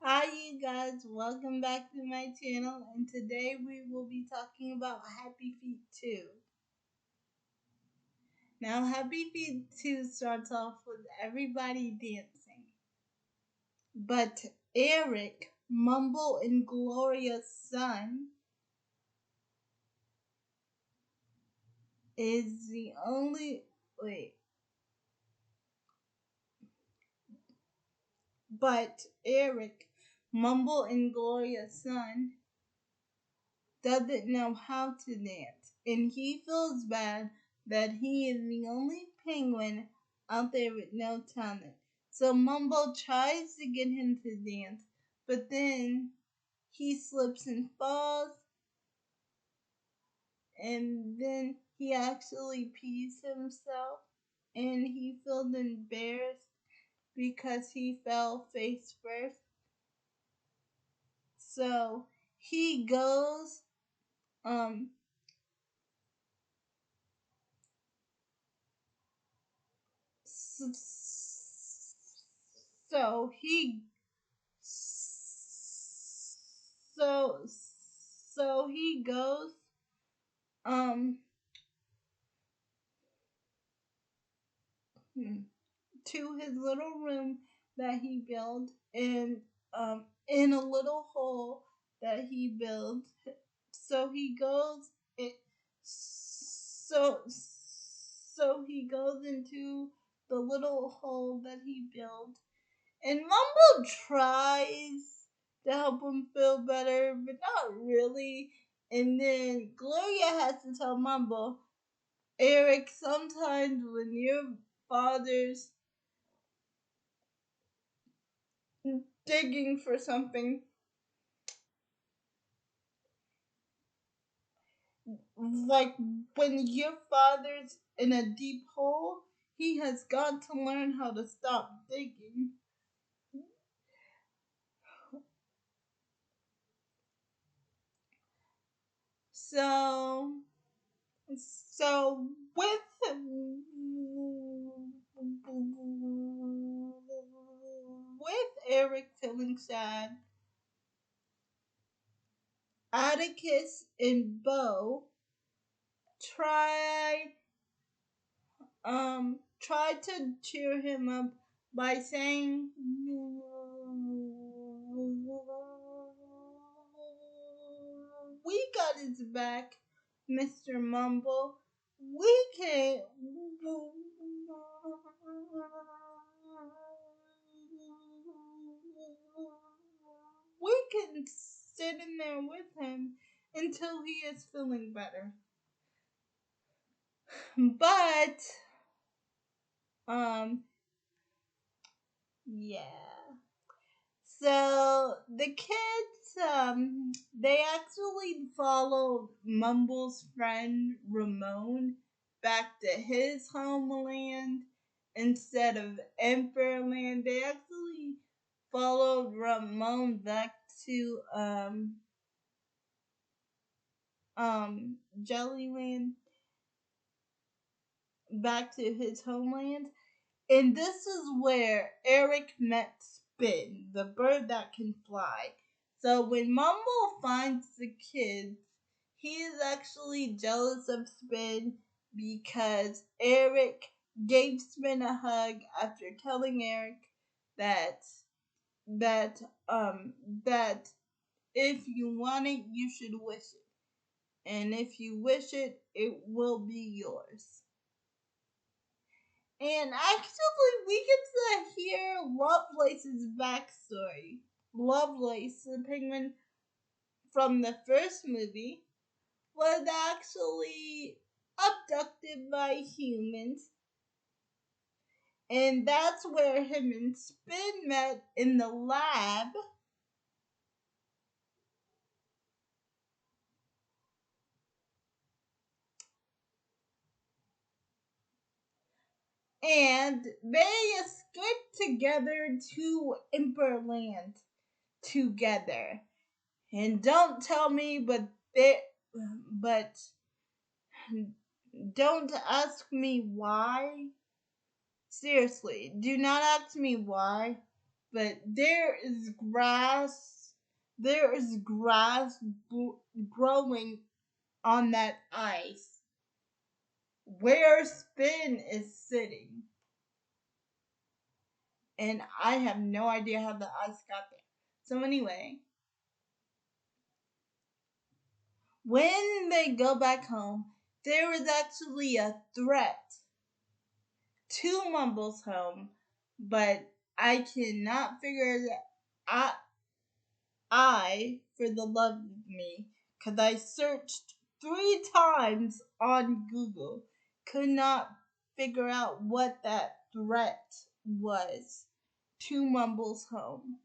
Hi, you guys. Welcome back to my channel. And today we will be talking about Happy Feet 2. Now, Happy Feet 2 starts off with everybody dancing. But Eric, Mumble, and Gloria's son, is the only. Wait. But Eric, Mumble, and Gloria's son, doesn't know how to dance, and he feels bad that he is the only penguin out there with no talent. So Mumble tries to get him to dance, but then he slips and falls, and then he actually pees himself, and he feels embarrassed because he fell face first. So he goes um so he so so he goes um to his little room that he built in a little hole that he built. So he goes it he goes into the little hole that he built, and Mumble tries to help him feel better, but not really. And then Gloria has to tell Mumble, Eric, sometimes when your father's digging for something, like when your father's in a deep hole, he has got to learn how to stop digging. So, so with Eric feeling sad, Atticus and Bo try try to cheer him up by saying, "We got his back, Mr. Mumble. We can we can sit in there with him until he is feeling better." But um yeah. So the kids, they actually followed Mumble's friend Ramon back to his homeland instead of Emperorland. They actually followed Ramon back to Jellyland, back to his homeland. And this is where Eric met Spin, the bird that can fly. So when Mumble finds the kids, he is actually jealous of Spin because Eric gave Spin a hug after telling Eric that that that if you want it, you should wish it. And if you wish it, it will be yours. And actually, we get to hear Lovelace's backstory. Lovelace, the penguin from the first movie, was actually abducted by humans. And that's where him and Spin met in the lab. And they escaped together to Imperland together. And don't tell me, but don't ask me why. Seriously, do not ask me why. but there is grass. There is grass growing on that ice where Spin is sitting. And I have no idea how the ice got there. So anyway, when they go back home, there is actually a threat to Mumble's home, but I cannot figure it out. For the love of me, because I searched 3 times on Google, could not figure out what that threat was to Mumble's home.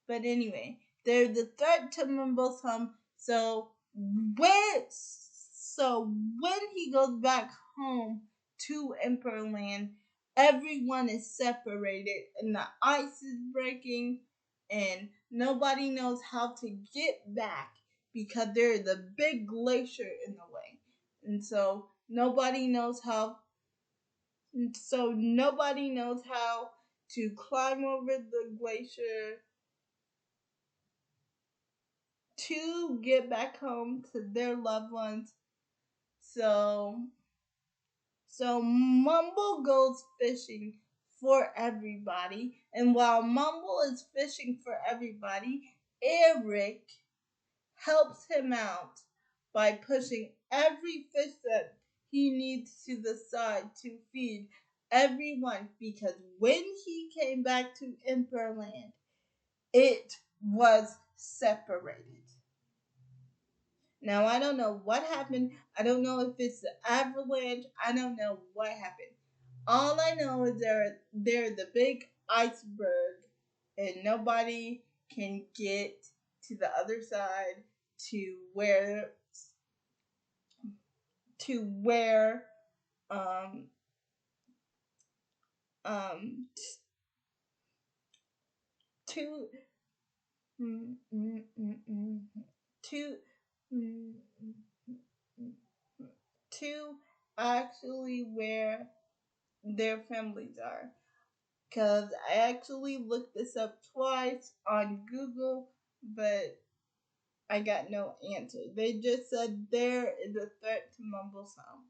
But anyway, there's a threat to Mumble's home. So when he goes back home to Emperorland, everyone is separated and the ice is breaking and nobody knows how to get back because there is a big glacier in the way. And so nobody knows how to climb over the glacier to get back home to their loved ones. So Mumble goes fishing for everybody, and while Mumble is fishing for everybody, Eric helps him out by pushing every fish that he needs to the side to feed everyone, because when he came back to Emperorland, it was separated. Now, I don't know what happened. I don't know if it's the avalanche. I don't know what happened. All I know is there's a big iceberg and nobody can get to the other side to where um um to to to actually where their families are. Because I actually looked this up twice on Google, but I got no answer. They just said there is a threat to Mumble's home.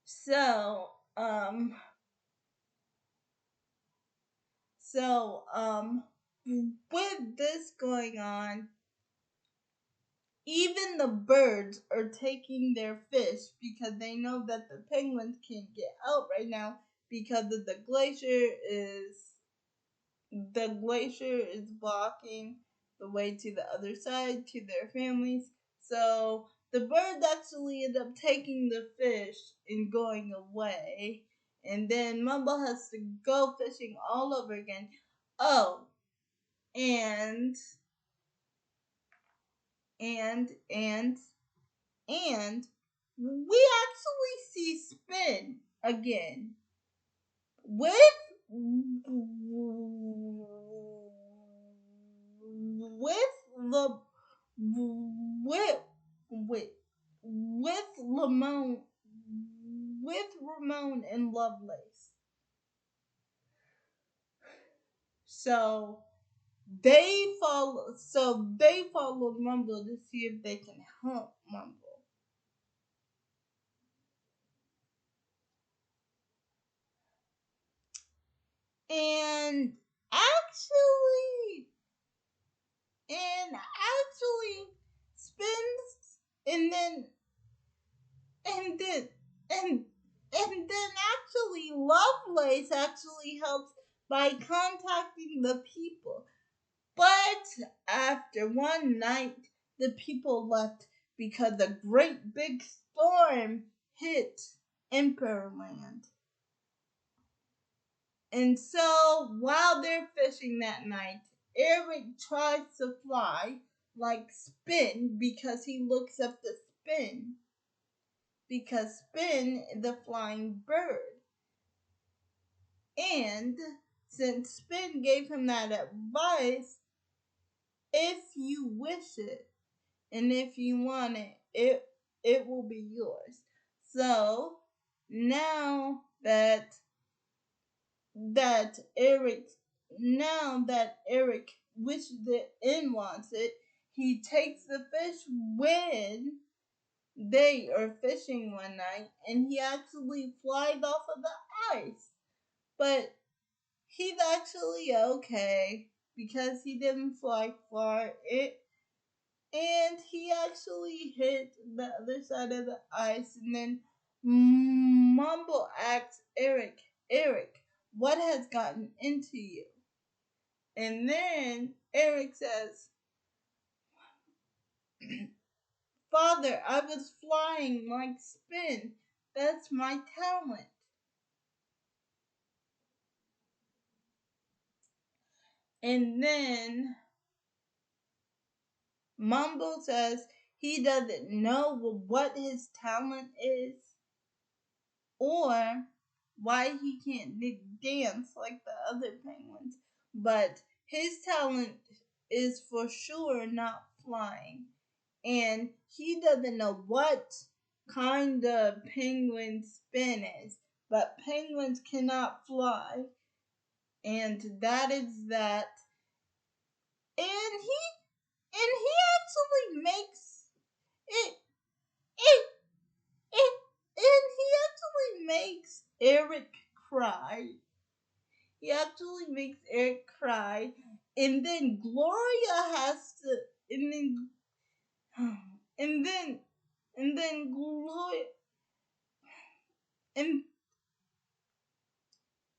So, with this going on, even the birds are taking their fish because they know that the penguins can't get out right now because of the glacier is blocking the way to the other side to their families. So the birds actually end up taking the fish and going away. And then Mumble has to go fishing all over again. Oh, and and and and we actually see Spin again with the with with Lamone with Ramon and Lovelace. So they follow Mumble to see if they can help Mumble. And actually spins and then and then and and then actually Lovelace actually helps by contacting the people. But after one night the people left because a great big storm hit Emperorland. And so while they're fishing that night, Eric tries to fly like Spin because he looks up to Spin. Because Spin is a flying bird. And since Spin gave him that advice, if you wish it and if you want it will be yours. So now that that Eric, now that Eric wishes it and wants it, he takes the fish when they are fishing one night, and he actually flies off of the ice. But he's actually okay because he didn't fly far. And he actually hit the other side of the ice, and then Mumble asks Eric, what has gotten into you? And then Eric says, Father, I was flying like Spin. That's my talent. And then Mumble says he doesn't know what his talent is or why he can't dance like the other penguins, but his talent is for sure not flying. And he doesn't know what kind of penguin Spin is, but penguins cannot fly, and that is that. And he actually makes it it it and he actually makes Eric cry. He actually makes Eric cry, and then Gloria has to, and then and then and then Gloria and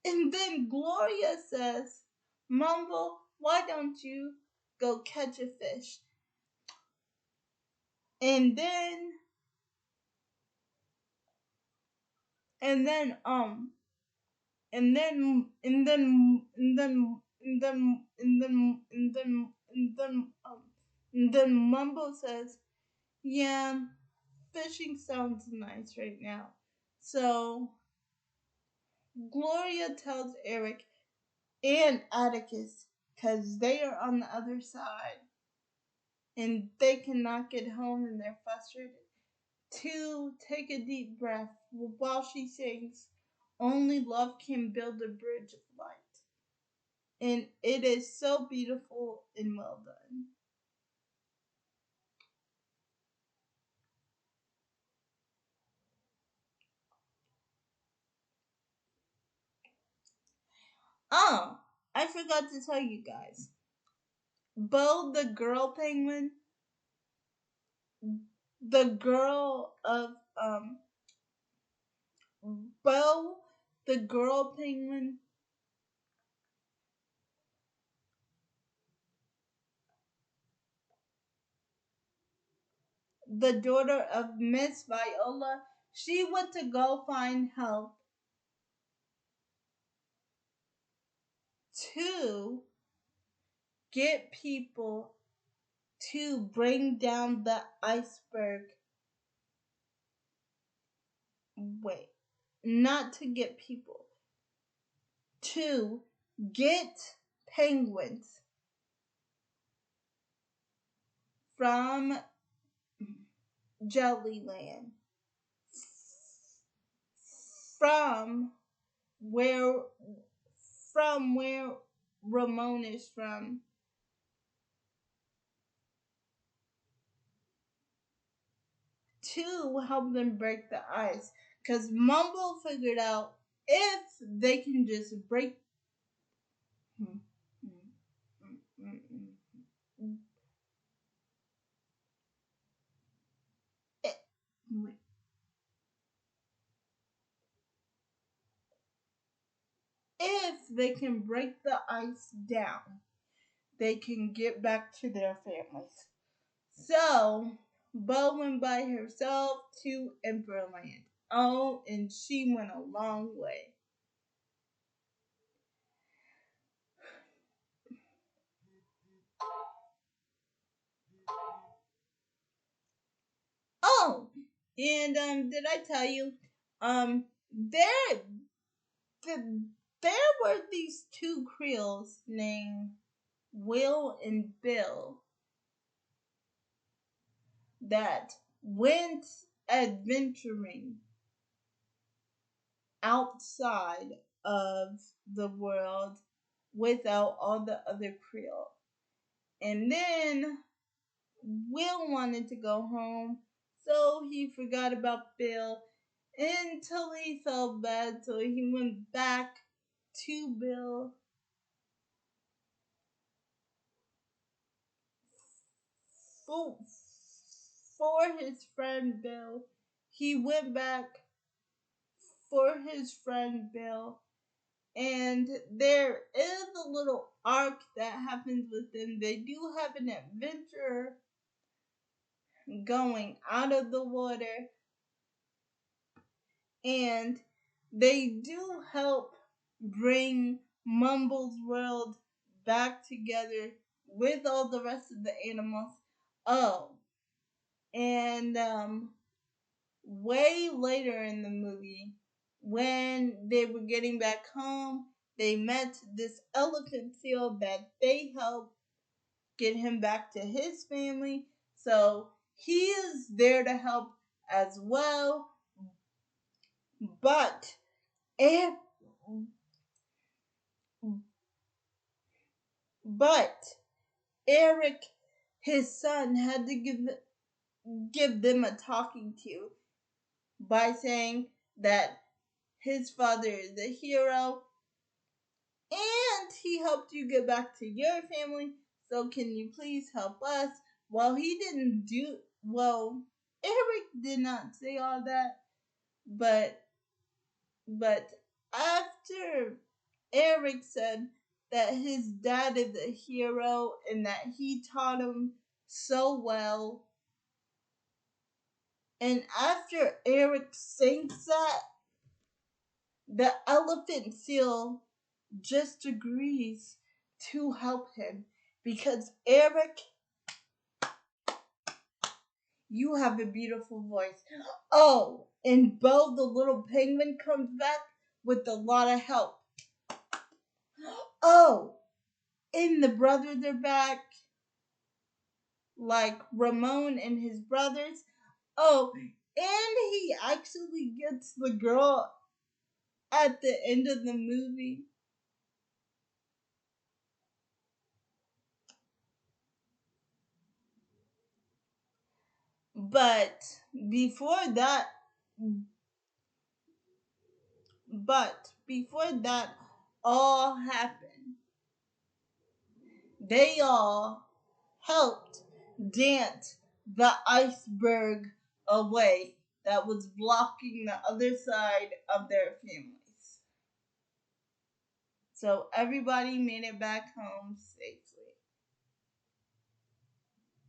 and then Gloria says, Mumble, why don't you go catch a fish? And then and then and then and then and then and then and then and then and then and then Mumble says, yeah, fishing sounds nice right now. So Gloria tells Eric and Atticus, because they are on the other side and they cannot get home and they're frustrated, to take a deep breath while she sings, only love can build a bridge of light. And it is so beautiful and well done. Oh, I forgot to tell you guys. Bo the girl penguin, the girl of Bo the girl penguin, the daughter of Miss Viola, she went to go find help to get people to bring down the iceberg. Wait, not to get people, to get penguins from Jellyland, from where Ramon is from, to help them break the ice. Because Mumble figured out if they can just break. If they can break the ice down, they can get back to their families. So, Bo went by herself to Emperorland. Oh, and she went a long way. Oh, and did I tell you? There, there were these two Creoles named Will and Bill that went adventuring outside of the world without all the other Creole. And then Will wanted to go home, so he forgot about Bill until he felt bad, so he went back to Bill for, for his friend Bill. He went back for his friend Bill, and there is a little arc that happens with them. They do have an adventure going out of the water, and they do help bring Mumble's world back together with all the rest of the animals. Oh, and way later in the movie, when they were getting back home, they met this elephant seal that they helped get him back to his family. So he is there to help as well. But if but Eric, his son, had to give them a talking to by saying that his father is a hero and he helped you get back to your family. So can you please help us? Well, he didn't do well. Eric did not say all that, but after Eric said that his dad is a hero and that he taught him so well, and after Eric sings that, the elephant seal just agrees to help him because Eric, you have a beautiful voice. Oh, and Bo the little penguin comes back with a lot of help. Oh, and the brothers are back, like Ramon and his brothers. Oh, and he actually gets the girl at the end of the movie. But before that, before that all happened, they all helped dance the iceberg away that was blocking the other side of their families. So everybody made it back home safely.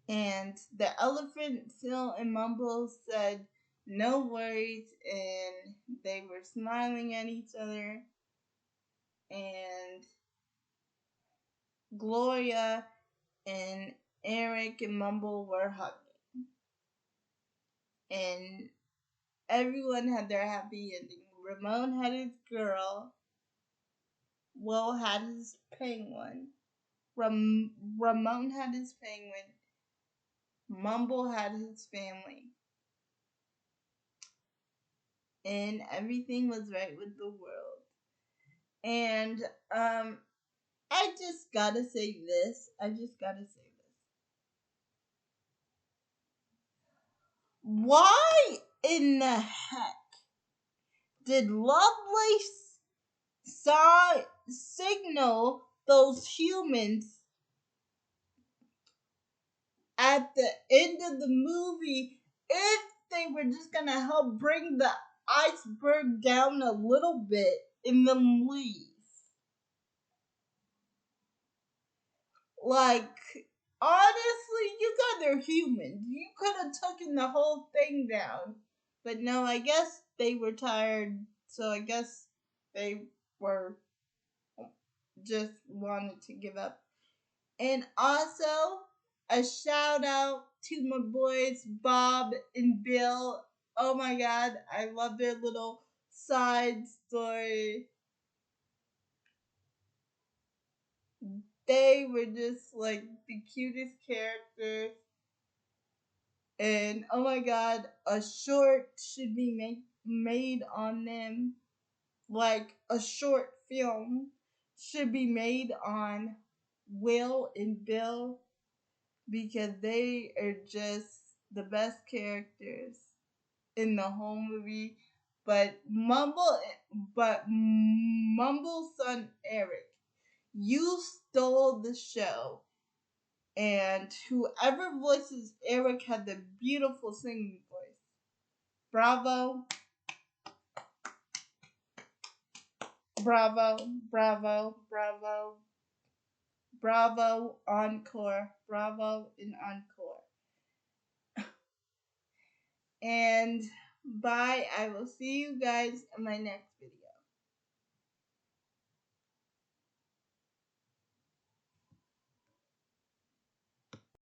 And the elephant, Seal, and Mumble said, "No worries," and they were smiling at each other. And Gloria and Eric and Mumble were hugging. And everyone had their happy ending. Ramon had his girl. Will had his penguin. Ramon had his penguin. Mumble had his family. And everything was right with the world. And I just gotta say this. Why in the heck did Lovelace signal those humans at the end of the movie if they were just gonna help bring the iceberg down a little bit in the leave? Like, honestly, you guys are humans. You could have taken the whole thing down. But no, I guess they were tired, so I guess they were just wanted to give up. And also, a shout out to my boys Bob and Bill. Oh my god, I love their little side story. They were just like the cutest characters. And oh my god, a short should be made on them. like a short film should be made on Will and Bill because they are just the best characters in the whole movie. But Mumble's son Eric, you stole the show, and whoever voices Eric had the beautiful singing voice. Bravo, bravo, bravo, bravo, bravo, encore, bravo, and encore. And bye. I will see you guys in my next video.